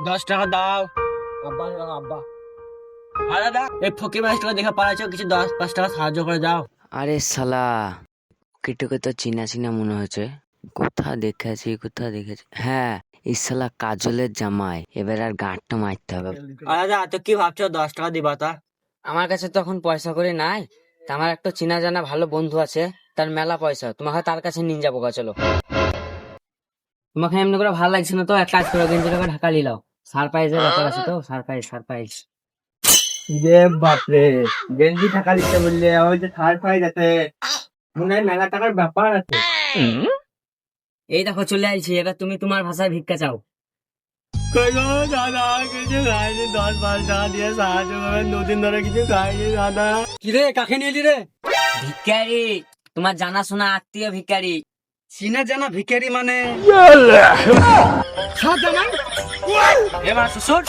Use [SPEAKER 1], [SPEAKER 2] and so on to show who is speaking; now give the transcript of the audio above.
[SPEAKER 1] 10 টাকা দাও। আব্বা আব্বা, আরে দাদা, এই ফকির মানুষটাকে দেখে পালাচ্ছ, কিছু 10-5 টাকা সাহায্য করে দাও।
[SPEAKER 2] আরে শালা, কিটুকে তো চিনা চিনা মনে হচ্ছে। কোথা দেখেছি। হ্যাঁ, এই শালা কাজলের জামাই। এবার আর গাঁটটা মারতে হবে।
[SPEAKER 1] আরে দাদা, তো কি ভাবছো, 10 টাকা দিবা তা?
[SPEAKER 2] আমার কাছে তো এখন পয়সা করে নাই। তা আমার একটা চিনা জানা ভালো বন্ধু আছে, তার মেলা পয়সা। তোমাকে তার কাছে নিয়ে যাবো গা, চলো। তোমাকে এমনি করে ভালো লাগছে না তো এক কাজ করো, গেঞ্জি টাকা ঢাকা নিলাও। সারপ্রাইজের ব্যাপার আছে তো, সারপ্রাইজ।
[SPEAKER 1] রে বাপরে, গেঞ্জি টাকা দিতে বললে, ওই যে থার্ড প্রাইজ আছে, মনে হয় মেলা টাকার ব্যাপার আছে।
[SPEAKER 2] এই দেখো চলে আইছি, এবার তুমি তোমার ভাষায় ভিক্ষা চাও।
[SPEAKER 1] কই গো দাদা, কিছু খাইনি, 10-5 টাকা দিয়ে সাহায্য করবেন, 2 দিন ধরে কিছু খাইনি দাদা। কিরে, কাকে নিলি রে?
[SPEAKER 2] ভিক্ষারি, তোমার জানাশোনা আত্মীয় ভিক্ষারি।
[SPEAKER 1] চিনা জানা ভিখারি মানে?
[SPEAKER 2] এবার শ্বশুর